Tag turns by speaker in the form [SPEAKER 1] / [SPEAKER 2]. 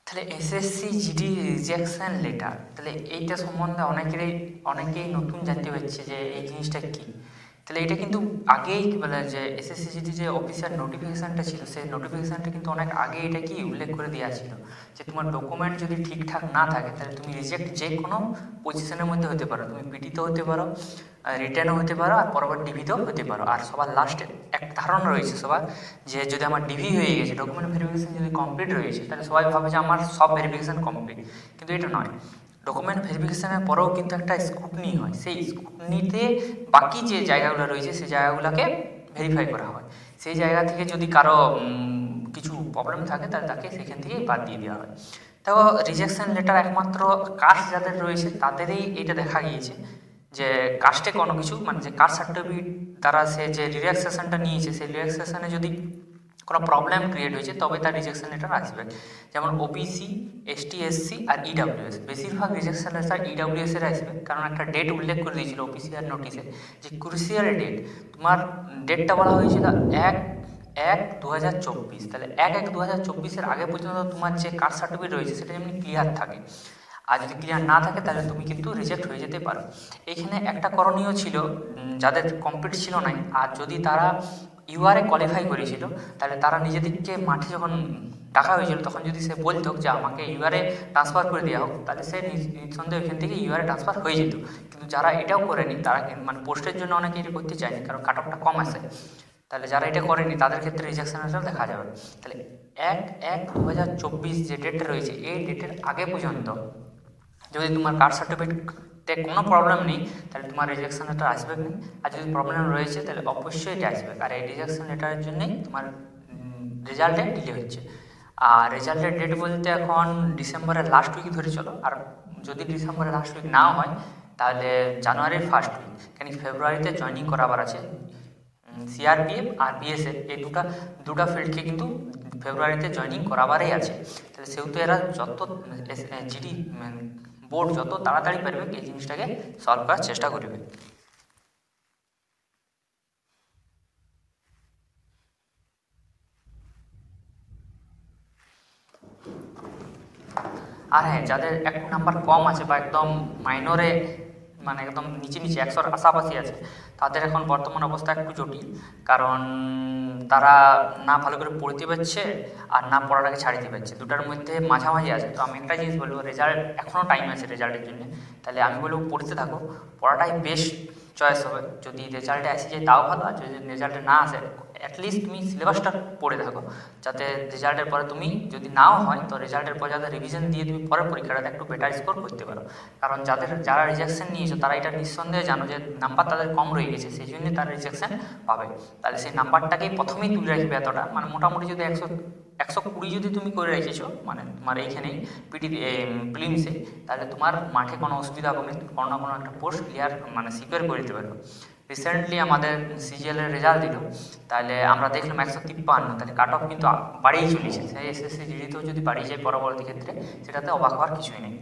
[SPEAKER 1] তাহলে SSC GD rejection letter, তাহলে এইটা সম্বন্ধে অনেকেই নতুন জানতে পারছে যে এই জিনিসটা কী। তাহলে এটা কিন্তু আগেই কী বলে যে এসএসসি জিডি যে অফিসিয়াল নোটিফিকেশানটা ছিল, সেই নোটিফিকেশানটা কিন্তু অনেক আগে এটা কি উল্লেখ করে দেওয়া ছিল যে তোমার ডকুমেন্ট যদি ঠিকঠাক না থাকে তাহলে তুমি রিজেক্ট যে কোনো পজিশনের মধ্যে হতে পারো, তুমি পিটিতেও হতে পারো, রিটার্নও হতে পারো, আর পরবর্তী ডিভিতেও হতে পারো। আর সবার লাস্টে এক ধারণা রয়েছে সবার যে যদি আমার ডিভি হয়ে গেছে, ডকুমেন্ট ভেরিফিকেশান যদি কমপ্লিট রয়েছে, তাহলে সবাই ভাবে যে আমার সব ভেরিফিকেশান কমপ্লিট, কিন্তু এটা নয়। ডকুমেন্ট ভেরিফিকেশানের পরেও কিন্তু একটা স্ক্রুটনি হয়, সেই স্ক্রুটনিতে বাকি যে জায়গাগুলো রয়েছে সেই জায়গাগুলোকে ভেরিফাই করা হয়। সেই জায়গা থেকে যদি কারো কিছু প্রবলেম থাকে তাহলে তাকে সেখান থেকেই বাদ দিয়ে দেওয়া হয়। তো রিজেকশন লেটার একমাত্র কাস্ট যাদের রয়েছে তাদেরই এটা দেখা গিয়েছে যে কাস্টে কোনো কিছু মানে যে কাস্ট সার্টিফিকেট দ্বারা সে যে রিল্যাক্সেশনটা নিয়েছে, সেই রিল্যাক্সেশনে যদি কোনো প্রবলেম ক্রিয়েট হয়েছে তবে তার রিজেকশন লেটার আসবে। যেমন ওবিসি, এসটি, এসসি আর ইডাব্লিউএস, বেশিরভাগ রিজেকশন লেটার ইডাব্লিউএসের আসবে, কারণ একটা ডেট উল্লেখ করে দিয়েছিল অফিসিয়াল নোটিশে যে ক্রুশিয়াল ডেট, তোমার ডেটটা বলা হয়েছিল 1/1/2024। তাহলে 1/1/2024 আগে পর্যন্ত তোমার যে কাস্ট সার্টিফিকেট রয়েছে সেটা যেমনি ক্লিয়ার থাকে, আর যদি ক্লিয়ার না থাকে তাহলে তুমি কিন্তু রিজেক্ট হয়ে যেতে পারো। এইখানে একটা করণীয় ছিল যাদের কমপ্লিট ছিল না, আর যদি তারা ইউআরএ কোয়ালিফাই করেছিল তাহলে তারা নিজেদেরকে মাঠে যখন ডাকা হয়েছিল তখন যদি সে বলতো যে আমাকে ইউআরএ ট্রান্সফার করে দেওয়া হোক, তাহলে সে নিঃসন্দেহে ওইখান থেকে ইউআরএ ট্রান্সফার হয়ে যেত। কিন্তু যারা এটাও করেনি তারা মানে পোস্টের জন্য অনেকে এটা করতে চায়নি, কারণ কাট অফটা কম আসে, তাহলে যারা এটা করেনি তাদের ক্ষেত্রে রিজেকশনটা দেখা যাবে। তাহলে 1/1/2024 যে ডেটটা রয়েছে এই ডেটের আগে পর্যন্ত যদি তোমার কাস্ট সার্টিফিকেটে কোনো প্রবলেম নেই তাহলে তোমার রিজেকশন লেটার আসবে না, আর যদি প্রবলেম রয়েছে তাহলে অবশ্যই এটা আসবে। আর এই রিজেকশন লেটারের জন্যই তোমার রেজাল্টে ডিলে হচ্ছে। আর রেজাল্টের ডেট বলতে এখন ডিসেম্বরের লাস্ট উইক ধরে চলো, আর যদি ডিসেম্বরের লাস্ট উইক নাও হয় তাহলে জানুয়ারির ফার্স্ট উইক, কেন ফেব্রুয়ারিতে জয়েনিং করাবার আছে। সিআরপিএফ আর বিএসএফ এই দুটা ফিল্ডকে কিন্তু ফেব্রুয়ারিতে জয়েনিং করাবারই আছে। তাহলে সেহেতু এরা যত জিডি বোর্ড যত তাড়াতাড়ি পারবে এই জিনিসটাকে সলভ করার চেষ্টা করবে। আর হ্যাঁ, যাদের এক নাম্বার কম আছে বা একদম মাইনরে মানে একদম নিচে 100-র আশাপাশি আছে, তাদের এখন বর্তমান অবস্থা একটু জটিল, কারণ তারা না ভালো করে পড়তে পারছে আর না পড়াটাকে ছাড়িতে পারছে, দুটার মধ্যে মাঝামাঝি আছে। তো আমি একটা জিনিস বলবো, রেজাল্ট এখনও টাইম আছে রেজাল্টের জন্য, তাহলে আমি বলবো পড়তে থাকো, পড়াটাই বেস্ট চয়েস হবে। যদি রেজাল্টে আসে যায় তাও ভালো, আর যদি রেজাল্টে না আসে অ্যাটলিস্ট তুমি সিলেবাসটা পড়ে থাকো, যাতে রেজাল্টের পরে তুমি যদি নাও হয় তো রেজাল্টের পর যাতে রিভিশন দিয়ে তুমি পরে পরীক্ষাটাতে একটু বেটার স্কোর করতে পারো। কারণ যারা রিজেকশন নিয়েছো তারা এটা নিঃসন্দেহে জানো যে নাম্বার তাদের কম রয়ে গেছে, সেই জন্যই তারা রিজেকশন পাবে। তাহলে সেই নাম্বারটাকেই প্রথমেই তুলে রাখবে এতটা, মানে মোটামুটি যদি 120 যদি তুমি করে রেখেছো মানে তোমার এইখানেই প্রিলিমসে, তাহলে তোমার মাঠে কোনো অসুবিধা হবে না, তুমি কোনো না কোনো একটা পোস্ট ক্লিয়ার মানে সিকিউর করে দিতে পারবে। রিসেন্টলি আমাদের সিজিএলের রেজাল্ট দিল, তাহলে আমরা দেখলাম 153, তাহলে কাট অফ কিন্তু বাড়িয়ে চলেছে, সেই এসএসসি জিডিতেও যদি বাড়িয়ে যায় পরবর্তী ক্ষেত্রে সেটাতে অবাক হওয়ার কিছুই নেই।